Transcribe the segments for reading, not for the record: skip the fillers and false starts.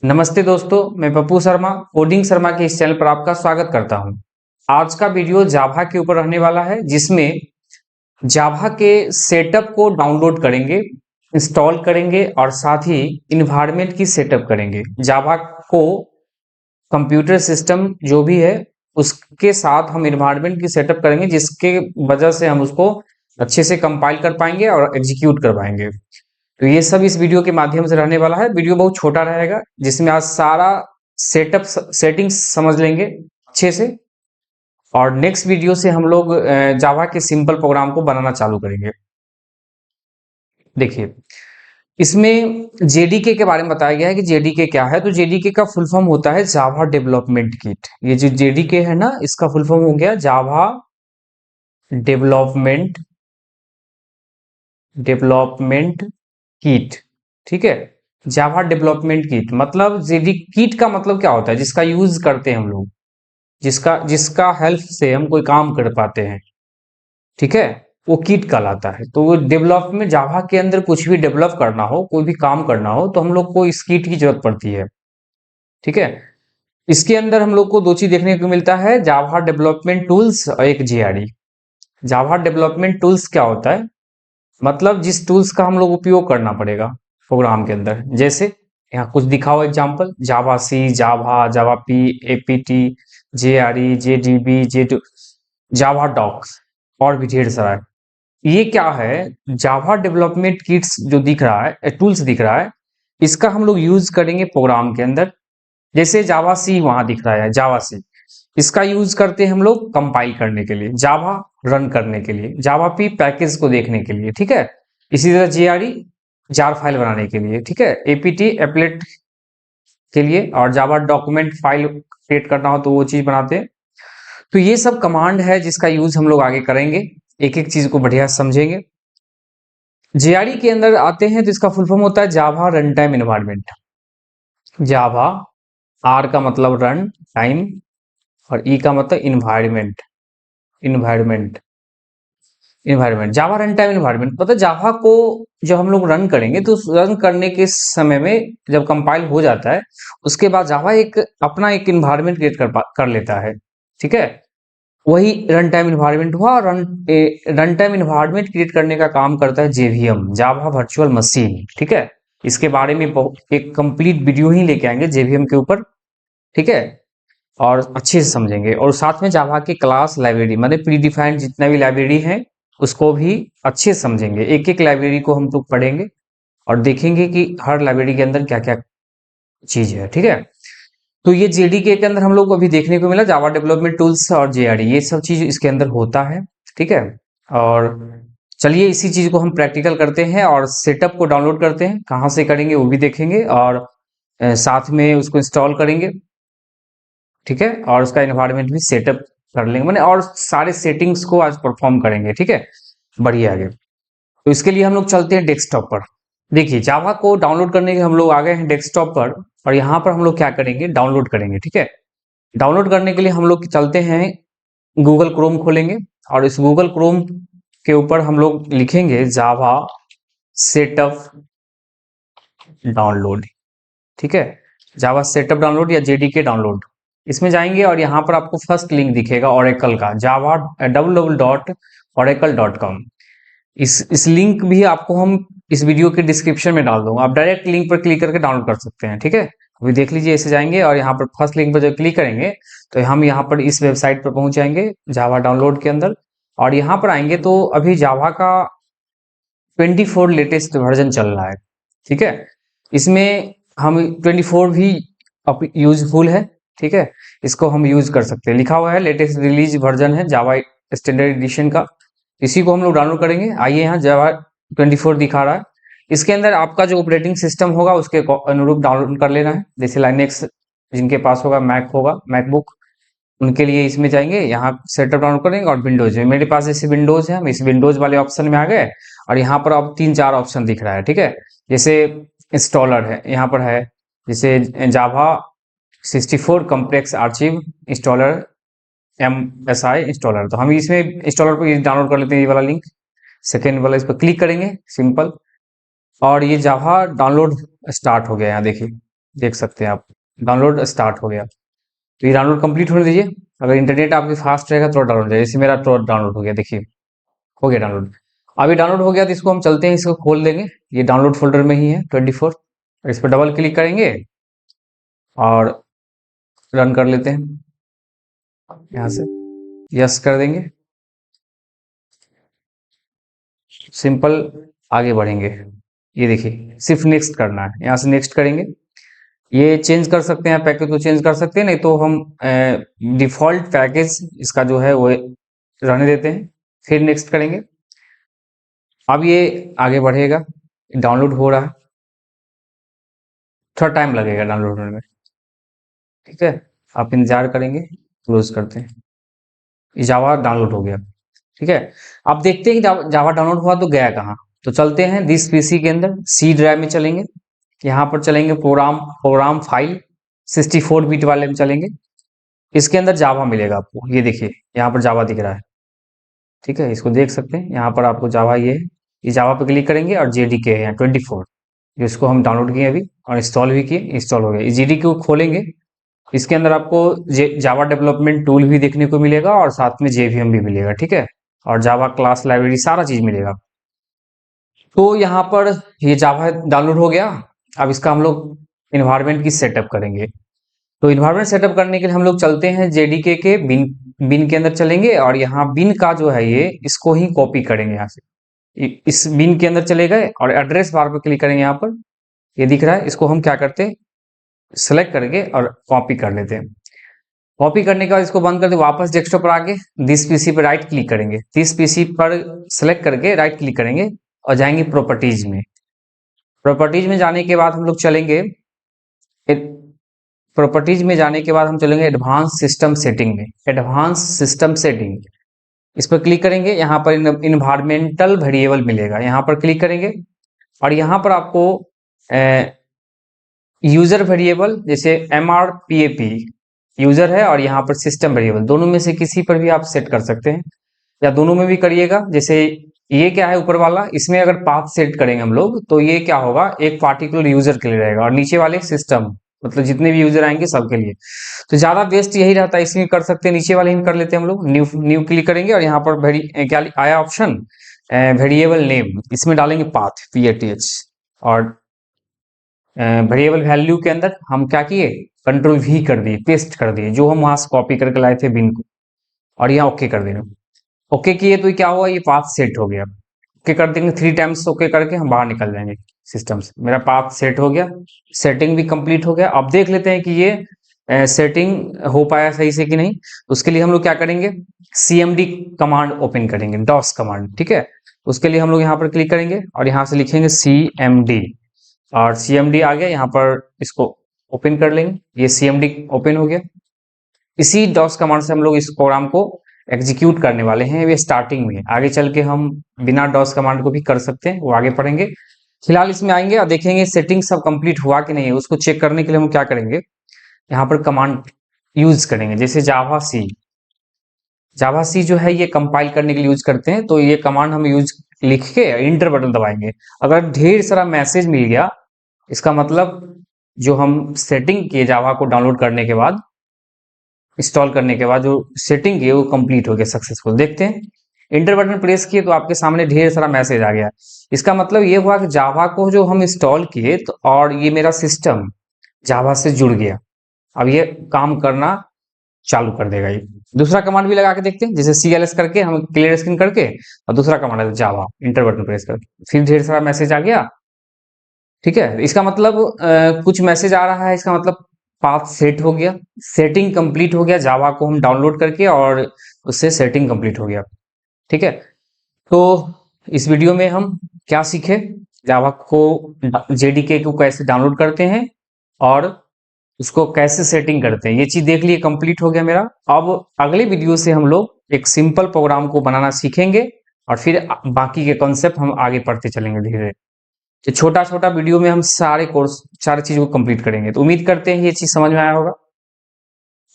नमस्ते दोस्तों, मैं पप्पू शर्मा कोडिंग शर्मा के इस चैनल पर आपका स्वागत करता हूं। आज का वीडियो जावा के ऊपर रहने वाला है, जिसमें जावा के सेटअप को डाउनलोड करेंगे, इंस्टॉल करेंगे और साथ ही इन्वायरमेंट की सेटअप करेंगे। जावा को कंप्यूटर सिस्टम जो भी है उसके साथ हम इन्वायरमेंट की सेटअप करेंगे, जिसके वजह से हम उसको अच्छे से कंपाइल कर पाएंगे और एग्जीक्यूट कर पाएंगे। तो ये सब इस वीडियो के माध्यम से रहने वाला है। वीडियो बहुत छोटा रहेगा, जिसमें आज सारा सेटअप सेटिंग्स समझ लेंगे अच्छे से, और नेक्स्ट वीडियो से हम लोग जावा के सिंपल प्रोग्राम को बनाना चालू करेंगे। देखिए, इसमें जेडीके के बारे में बताया गया है कि जेडीके क्या है। तो जेडीके का फुल फॉर्म होता है जावा डेवलपमेंट किट। ये जो जेडीके है ना, इसका फुल फॉर्म हो गया जावा डेवलपमेंट डेवलपमेंट किट। ठीक है, जावा डेवलपमेंट किट मतलब जेडी किट का मतलब क्या होता है? जिसका यूज करते हैं हम लोग, जिसका जिसका हेल्प से हम कोई काम कर पाते हैं। ठीक है, वो किट कहलाता है। तो वो डेवलप में जावा के अंदर कुछ भी डेवलप करना हो, कोई भी काम करना हो, तो हम लोग को इस किट की जरूरत पड़ती है। ठीक है, इसके अंदर हम लोग को दो चीज देखने को मिलता है, जावा डेवलपमेंट टूल्स और एक जेआरई। जावा डेवलपमेंट टूल्स क्या होता है? मतलब जिस टूल्स का हम लोग उपयोग करना पड़ेगा प्रोग्राम के अंदर। जैसे यहाँ कुछ दिखाओ एग्जांपल, जावा सी, जावा, जावा पी, एपीटी, जेआरई, जेडीबी, जे जावा डॉक्स और भी ढेर सारा है। ये क्या है? जावा डेवलपमेंट किट्स जो दिख रहा है, टूल्स दिख रहा है, इसका हम लोग यूज करेंगे प्रोग्राम के अंदर। जैसे जावा सी वहां दिख रहा है, जावा सी, इसका यूज करते हैं हम लोग कंपाइल करने के लिए, जावा रन करने के लिए, जावा पी पैकेज को देखने के लिए। ठीक है, इसी तरह जेआरई जार फाइल बनाने के लिए। ठीक है, एपीटी एप्लेट के लिए, और जावा डॉक्यूमेंट फाइल क्रिएट करना हो तो वो चीज बनाते हैं। तो ये सब कमांड है जिसका यूज हम लोग आगे करेंगे, एक एक चीज को बढ़िया समझेंगे। जेआरई के अंदर आते हैं तो इसका फुल फॉर्म होता है Java run time environment. Java, R का मतलब रन टाइम और ई का मतलब environment. Environment environment Java run time environment मतलब जावा को जब हम लोग रन करेंगे तो रन करने के समय में जब कंपाइल हो जाता है, उसके बाद जावा एक अपना एक इन्वायरमेंट क्रिएट कर लेता है। ठीक है, वही रन टाइम इन्वायरमेंट हुआ। और रन टाइम इन्वायरमेंट क्रिएट करने का काम करता है जेवीएम, जावा वर्चुअल मशीन। ठीक है, इसके बारे में एक कंप्लीट वीडियो ही लेके आएंगे जेवीएम के ऊपर। ठीक है, और अच्छे से समझेंगे, और साथ में जावा की क्लास लाइब्रेरी मतलब प्री डिफाइंड जितना भी लाइब्रेरी है उसको भी अच्छे से समझेंगे। एक एक लाइब्रेरी को हम लोग पढ़ेंगे और देखेंगे कि हर लाइब्रेरी के अंदर क्या क्या चीज है। ठीक है, तो ये जेडीके के अंदर हम लोग को अभी देखने को मिला जावा डेवलपमेंट टूल्स और जेआरई, ये सब चीज इसके अंदर होता है। ठीक है, और चलिए इसी चीज को हम प्रैक्टिकल करते हैं और सेटअप को डाउनलोड करते हैं। कहाँ से करेंगे वो भी देखेंगे, और साथ में उसको इंस्टॉल करेंगे। ठीक है, और उसका एनवायरनमेंट भी सेटअप कर लेंगे मैंने, और सारे सेटिंग्स को आज परफॉर्म करेंगे। ठीक है, बढ़िया आगे। तो इसके लिए हम लोग चलते हैं डेस्कटॉप पर। देखिए, जावा को डाउनलोड करने के हम लोग आ गए हैं डेस्कटॉप पर, और यहाँ पर हम लोग क्या करेंगे, डाउनलोड करेंगे। ठीक है, डाउनलोड करने के लिए हम लोग चलते हैं, गूगल क्रोम खोलेंगे, और इस गूगल क्रोम के ऊपर हम लोग लिखेंगे जावा सेटअप डाउनलोड। ठीक है, जावा सेटअप डाउनलोड या जेडीके डाउनलोड, इसमें जाएंगे और यहाँ पर आपको फर्स्ट लिंक दिखेगा ओरेकल का, जावा www.oracle.com। इस लिंक भी आपको हम इस वीडियो के डिस्क्रिप्शन में डाल दूंगा, आप डायरेक्ट लिंक पर क्लिक करके डाउनलोड कर सकते हैं। ठीक है, अभी देख लीजिए, ऐसे जाएंगे और यहाँ पर फर्स्ट लिंक पर जब क्लिक करेंगे तो हम यहाँ पर इस वेबसाइट पर पहुंच जाएंगे जावा डाउनलोड के अंदर। और यहाँ पर आएंगे तो अभी जावा का 24 लेटेस्ट वर्जन चल रहा है। ठीक है, इसमें हम 24 भी यूजफुल है। ठीक है, इसको हम यूज कर सकते हैं, लिखा हुआ है लेटेस्ट रिलीज वर्जन है जावा स्टैंडर्ड एडिशन का, इसी को हम लोग डाउनलोड करेंगे। आइए, यहाँ जावा 24 दिखा रहा है, इसके अंदर आपका जो ऑपरेटिंग सिस्टम होगा उसके अनुरूप डाउनलोड कर लेना है। जैसे लाइनेक्स जिनके पास होगा, मैक होगा, मैकबुक, उनके लिए इसमें जाएंगे, यहाँ सेटअप डाउनलोड करेंगे। और विंडोज है, मेरे पास जैसे विंडोज है, हम इस विंडोज वाले ऑप्शन में आ गए, और यहाँ पर अब 3-4 ऑप्शन दिख रहा है। ठीक है, जैसे इंस्टॉलर है, यहाँ पर है जैसे जावा 64 complex archive installer, MSI installer. तो हम इसमें इंस्टॉलर को डाउनलोड कर लेते हैं, ये वाला लिंक, सेकेंड वाला, इस पर क्लिक करेंगे, सिंपल, और ये जावा डाउनलोड स्टार्ट हो गया। यहाँ देखिए, देख सकते हैं आप, डाउनलोड स्टार्ट हो गया। तो ये डाउनलोड कंप्लीट होने दीजिए। अगर इंटरनेट आपकी फास्ट रहेगा तो डाउनलोड हो जाएगा। जैसे मेरा तो डाउनलोड हो गया, देखिए हो गया डाउनलोड। अभी डाउनलोड हो गया तो इसको हम चलते हैं, इसको खोल देंगे। ये डाउनलोड फोल्डर में ही है 24। इस पर डबल क्लिक करेंगे और रन कर लेते हैं यहाँ से, यस कर देंगे। सिंपल आगे बढ़ेंगे। ये देखिए सिर्फ नेक्स्ट करना है, यहाँ से नेक्स्ट करेंगे। ये चेंज कर सकते हैं, पैकेज को चेंज कर सकते हैं, नहीं तो हम डिफॉल्ट पैकेज इसका जो है वो रहने देते हैं, फिर नेक्स्ट करेंगे। अब ये आगे बढ़ेगा, डाउनलोड हो रहा है, थोड़ा टाइम लगेगा डाउनलोड होने में, ठीक है। आप इंतजार करेंगे, क्लोज करते हैं। जावा डाउनलोड हो गया, ठीक है। अब देखते हैं कि जावा डाउनलोड हुआ तो गया कहाँ। तो चलते हैं दिस पीसी के अंदर, सी ड्राइव में चलेंगे। यहाँ पर चलेंगे प्रोग्राम फाइल 64 बिट वाले में चलेंगे। इसके अंदर जावा मिलेगा आपको, ये देखिए यहाँ पर जावा दिख रहा है, ठीक है। इसको देख सकते हैं, यहाँ पर आपको जावा ये है। ये जावा पे क्लिक करेंगे और जेडीके है यहाँ 24, जिसको हम डाउनलोड किए अभी और इंस्टॉल भी किए, इंस्टॉल हो गया। जेडीके को खोलेंगे, इसके अंदर आपको जावा डेवलपमेंट टूल भी देखने को मिलेगा और साथ में जेवीएम भी मिलेगा, ठीक है। और जावा क्लास लाइब्रेरी सारा चीज मिलेगा। तो यहाँ पर ये जावा डाउनलोड हो गया। अब इसका हम लोग इन्वायरमेंट की सेटअप करेंगे। तो इन्वायरमेंट सेटअप करने के लिए हम लोग चलते हैं जेडीके के बिन के अंदर चलेंगे और यहाँ बिन का जो है ये इसको ही कॉपी करेंगे यहाँ से। इस बिन के अंदर चले गए और एड्रेस बार पर क्लिक करेंगे। यहाँ पर ये दिख रहा है, इसको हम क्या करते हैं, सेलेक्ट करके और कॉपी कर लेते हैं। कॉपी करने के बाद इसको बंद करके वापस डेस्कटॉप पर आके दिस पीसी पर राइट क्लिक करेंगे। दिस पीसी पर सेलेक्ट करके राइट क्लिक करेंगे और जाएंगे प्रॉपर्टीज में। प्रॉपर्टीज में जाने के बाद हम लोग चलेंगे, प्रॉपर्टीज में जाने के बाद हम चलेंगे एडवांस सिस्टम सेटिंग में। एडवांस सिस्टम सेटिंग, इस पर क्लिक करेंगे। यहाँ पर इन्वायरमेंटल वेरिएबल मिलेगा, यहाँ पर क्लिक करेंगे और यहाँ पर आपको यूजर वेरिएबल, जैसे MRPAP यूजर है और यहाँ पर सिस्टम वेरिएबल, दोनों में से किसी पर भी आप सेट कर सकते हैं या दोनों में भी करिएगा। जैसे ये क्या है ऊपर वाला, इसमें अगर पाथ सेट करेंगे हम लोग तो ये क्या होगा, एक पार्टिकुलर यूजर के लिए रहेगा और नीचे वाले सिस्टम, मतलब जितने भी यूजर आएंगे सबके लिए। तो ज्यादा बेस्ट यही रहता है, इसमें कर सकते हैं, नीचे वाले में कर लेते हैं हम लोग। न्यू क्लिक करेंगे और यहाँ पर क्या आया ऑप्शन, वेरिएबल नेम, इसमें डालेंगे पाथ PATH और वेरिएबल वैल्यू के अंदर हम क्या किए, Ctrl+V कर दिए, पेस्ट कर दिए जो हम वहां से कॉपी करके लाए थे बिन को, और यहाँ ओके कर देना। ओके किए तो क्या हुआ, ये पाथ सेट हो गया। ओके कर देंगे 3 टाइम्स, ओके करके हम बाहर निकल जाएंगे सिस्टम से। मेरा पाथ सेट हो गया, सेटिंग भी कंप्लीट हो गया। अब देख लेते हैं कि ये सेटिंग हो पाया सही से कि नहीं। उसके लिए हम लोग क्या करेंगे, CMD कमांड ओपन करेंगे, डॉस कमांड, ठीक है। उसके लिए हम लोग यहाँ पर क्लिक करेंगे और यहाँ से लिखेंगे CMD और CMD आ गया। यहाँ पर इसको ओपन कर लेंगे, ये CMD ओपन हो गया। इसी डॉस कमांड से हम लोग इस प्रोग्राम को एग्जीक्यूट करने वाले हैं। ये स्टार्टिंग में, आगे चल के हम बिना डॉस कमांड को भी कर सकते हैं, वो आगे पढ़ेंगे। फिलहाल इसमें आएंगे और देखेंगे सेटिंग सब कंप्लीट हुआ कि नहीं है। उसको चेक करने के लिए हम क्या करेंगे, यहाँ पर कमांड यूज करेंगे, जैसे जावा सी जो है ये कंपाइल करने के लिए यूज करते हैं। तो ये कमांड हम यूज लिख के इंटर बटन दबाएंगे। अगर ढेर सारा मैसेज मिल गया, इसका मतलब जो हम सेटिंग किए जावा को डाउनलोड करने के बाद, इंस्टॉल करने के बाद जो सेटिंग है वो कंप्लीट हो गया सक्सेसफुल। देखते हैं, इंटर बटन प्रेस किए तो आपके सामने ढेर सारा मैसेज आ गया। इसका मतलब ये हुआ कि जावा को जो हम इंस्टॉल किए तो, और ये मेरा सिस्टम जावा से जुड़ गया। अब ये काम करना चालू कर देगा। ये दूसरा कमांड भी लगा के देखते हैं, जैसे CLS करके हम क्लियर स्क्रीन करके, और दूसरा कमांड है जावा, इंटर बटन प्रेस करके, फिर ढेर सारा मैसेज आ गया, ठीक है। इसका मतलब कुछ मैसेज आ रहा है, इसका मतलब पाथ सेट हो गया, सेटिंग कंप्लीट हो गया, जावा को हम डाउनलोड करके और उससे सेटिंग कंप्लीट हो गया, ठीक है। तो इस वीडियो में हम क्या सीखे, जावा को जेडीके को कैसे डाउनलोड करते हैं और उसको कैसे सेटिंग करते हैं, ये चीज देख लिए, कंप्लीट हो गया मेरा। अब अगले वीडियो से हम लोग एक सिंपल प्रोग्राम को बनाना सीखेंगे और फिर बाकी के कॉन्सेप्ट हम आगे पढ़ते चलेंगे धीरे। तो छोटा छोटा वीडियो में हम सारे चीज को कंप्लीट करेंगे। तो उम्मीद करते हैं ये चीज समझ में आया होगा।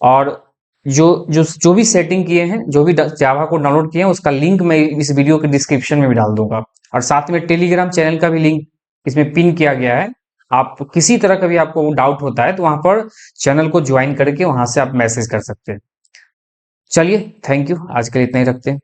और जो भी सेटिंग किए हैं, जो भी जावा को डाउनलोड किए हैं, उसका लिंक मैं इस वीडियो के डिस्क्रिप्शन में भी डाल दूंगा और साथ में टेलीग्राम चैनल का भी लिंक इसमें पिन किया गया है। आप किसी तरह का भी आपको डाउट होता है तो वहां पर चैनल को ज्वाइन करके वहां से आप मैसेज कर सकते हैं। चलिए, थैंक यू, आज के लिए इतना ही रखते हैं।